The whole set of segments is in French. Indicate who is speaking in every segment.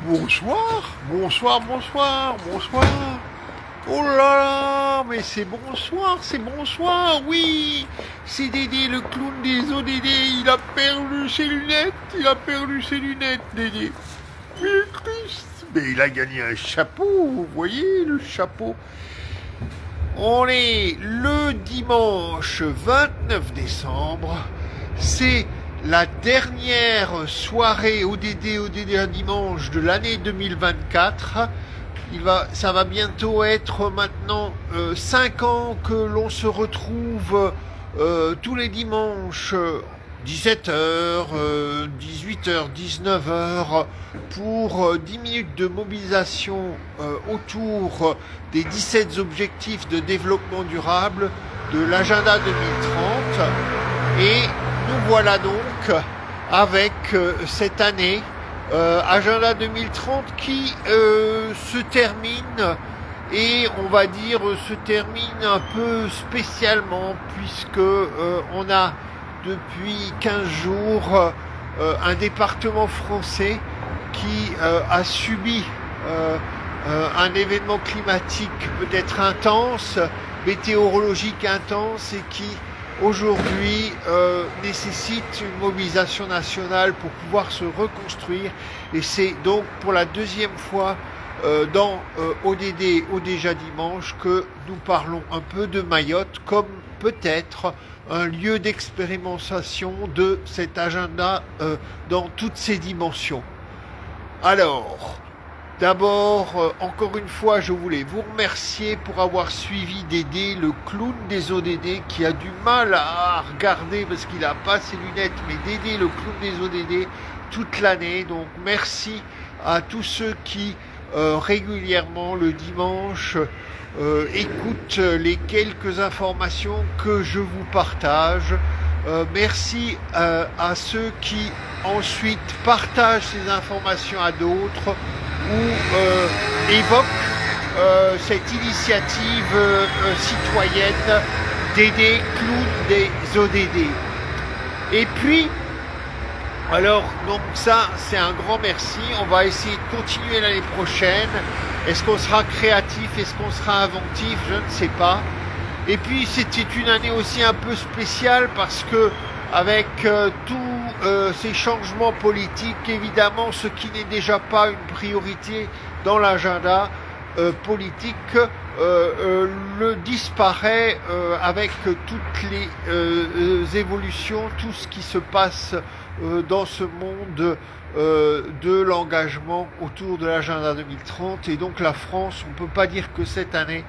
Speaker 1: Bonsoir, bonsoir, bonsoir, bonsoir. Oh là là, mais c'est bonsoir, oui. C'est Dédé, le clown des ODD, il a perdu ses lunettes, Dédé. Mais Christ, mais il a gagné un chapeau, vous voyez le chapeau. On est le dimanche 29 décembre, c'est la dernière soirée ODD un dimanche de l'année 2024. Ça va bientôt être maintenant 5 ans que l'on se retrouve tous les dimanches 17h, 18h, 19h pour 10 minutes de mobilisation autour des 17 objectifs de développement durable de l'agenda 2030. Et nous voilà donc avec cette année agenda 2030 qui se termine, et on va dire se termine un peu spécialement puisque on a depuis 15 jours un département français qui a subi un événement climatique peut-être intense, météorologique intense, et qui aujourd'hui nécessite une mobilisation nationale pour pouvoir se reconstruire. Et c'est donc pour la deuxième fois dans ODD au déjà dimanche que nous parlons un peu de Mayotte comme peut-être un lieu d'expérimentation de cet agenda dans toutes ses dimensions. Alors, d'abord, encore une fois, je voulais vous remercier pour avoir suivi Dédé, le clown des ODD, qui a du mal à regarder parce qu'il n'a pas ses lunettes, mais Dédé, le clown des ODD, toute l'année. Donc, merci à tous ceux qui, régulièrement, le dimanche, écoutent les quelques informations que je vous partage. Merci à ceux qui, ensuite, partagent ces informations à d'autres ou évoque cette initiative citoyenne Dédé, clown des ODD. Et puis, alors, donc ça, c'est un grand merci. On va essayer de continuer l'année prochaine. Est-ce qu'on sera créatif? Est-ce qu'on sera inventif? Je ne sais pas. Et puis, c'était une année aussi un peu spéciale parce que, avec tous ces changements politiques, évidemment, ce qui n'est déjà pas une priorité dans l'agenda politique le disparaît avec toutes les évolutions, tout ce qui se passe dans ce monde de l'engagement autour de l'agenda 2030. Et donc la France, on ne peut pas dire que cette année,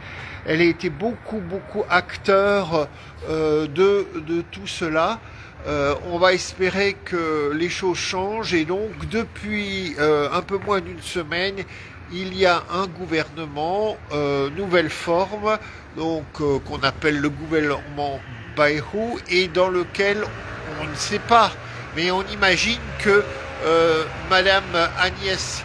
Speaker 1: elle a été beaucoup acteur de tout cela. On va espérer que les choses changent, et donc depuis un peu moins d'une semaine, il y a un gouvernement nouvelle forme, donc qu'on appelle le gouvernement Bayrou, et dans lequel on ne sait pas, mais on imagine que Madame Agnès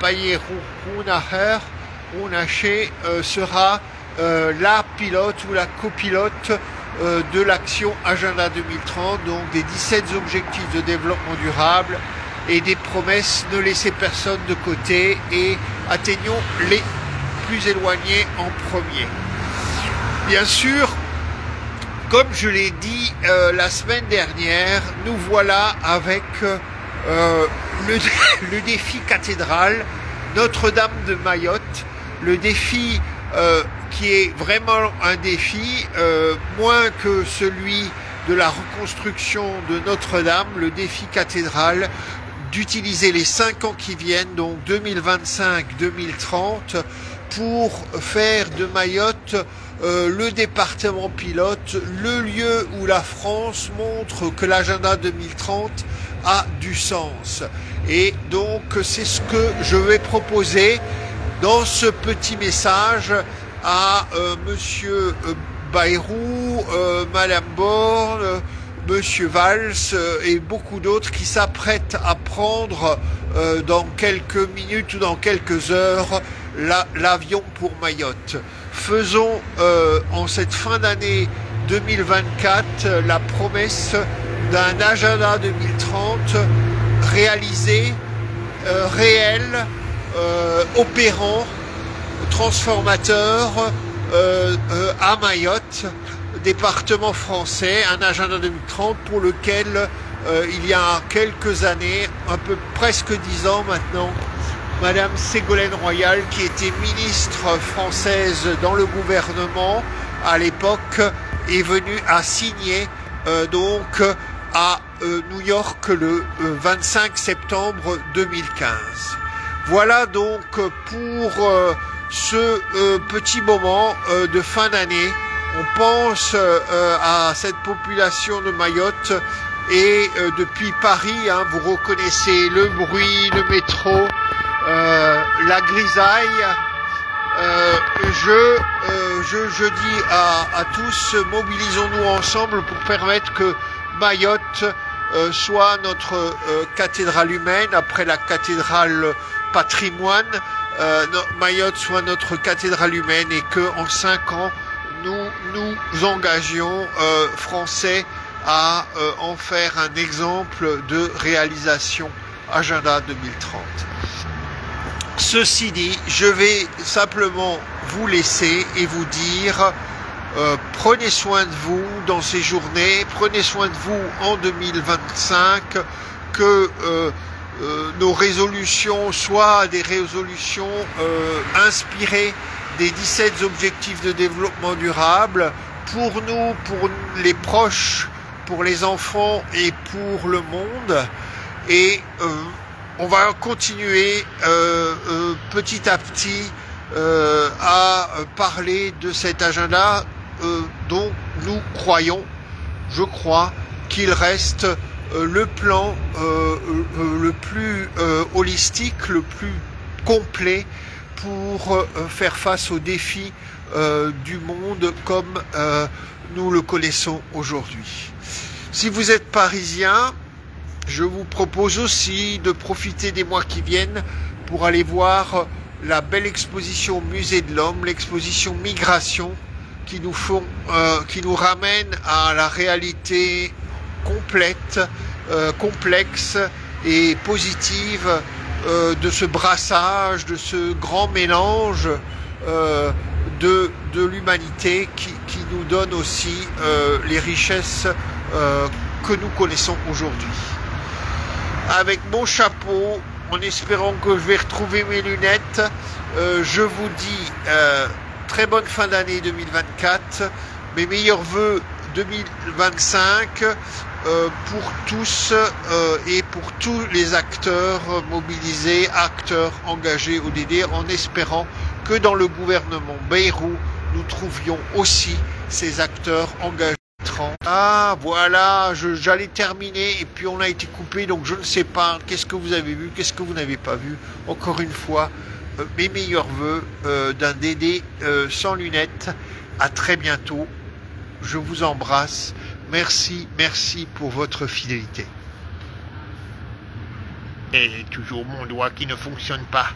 Speaker 1: Pannier-Runacher sera la pilote ou la copilote de l'action Agenda 2030, donc des 17 objectifs de développement durable et des promesses: ne laissez personne de côté et atteignons les plus éloignés en premier. Bien sûr, comme je l'ai dit la semaine dernière, nous voilà avec le défi cathédrale Notre-Dame de Mayotte, le défi qui est vraiment un défi, moins que celui de la reconstruction de Notre-Dame, le défi cathédrale, d'utiliser les 5 ans qui viennent, donc 2025-2030, pour faire de Mayotte le département pilote, le lieu où la France montre que l'agenda 2030 a du sens. Et donc c'est ce que je vais proposer dans ce petit message à Monsieur Bayrou, Madame Borne, Monsieur Valls et beaucoup d'autres qui s'apprêtent à prendre dans quelques minutes ou dans quelques heures l'avion pour Mayotte. Faisons en cette fin d'année 2024 la promesse d'un agenda 2030 réalisé, réel, opérant, transformateur à Mayotte, département français, un agenda 2030 pour lequel il y a quelques années, presque 10 ans maintenant, Madame Ségolène Royal, qui était ministre française dans le gouvernement à l'époque, est venue à signer donc à New York le 25 septembre 2015. Voilà donc pour ce petit moment de fin d'année. On pense à cette population de Mayotte et depuis Paris, hein, vous reconnaissez le bruit, le métro, la grisaille. Je dis à tous, mobilisons-nous ensemble pour permettre que Mayotte soit notre cathédrale humaine, après la cathédrale patrimoine, Mayotte soit notre cathédrale humaine et que en 5 ans, nous engagions Français à en faire un exemple de réalisation Agenda 2030. Ceci dit, je vais simplement vous laisser et vous dire prenez soin de vous dans ces journées, prenez soin de vous en 2025, que nos résolutions soient des résolutions inspirées des 17 objectifs de développement durable pour nous, pour les proches, pour les enfants et pour le monde. Et on va continuer petit à petit à parler de cet agenda dont nous croyons, je crois, qu'il reste le plan le plus holistique, le plus complet pour faire face aux défis du monde comme nous le connaissons aujourd'hui. Si vous êtes parisien, je vous propose aussi de profiter des mois qui viennent pour aller voir la belle exposition Musée de l'Homme, l'exposition Migration, qui nous ramène à la réalité complète, complexe et positive de ce brassage, de ce grand mélange de l'humanité qui nous donne aussi les richesses que nous connaissons aujourd'hui. Avec mon chapeau, en espérant que je vais retrouver mes lunettes, je vous dis très bonne fin d'année 2024, mes meilleurs vœux 2025 pour tous et pour tous les acteurs mobilisés, acteurs engagés au DD, en espérant que dans le gouvernement Bayrou, nous trouvions aussi ces acteurs engagés. Ah voilà, j'allais terminer et puis on a été coupé, donc je ne sais pas qu'est-ce que vous avez vu, qu'est-ce que vous n'avez pas vu. Encore une fois, mes meilleurs vœux d'un DD sans lunettes. À très bientôt. Je vous embrasse. Merci pour votre fidélité. Et toujours mon doigt qui ne fonctionne pas.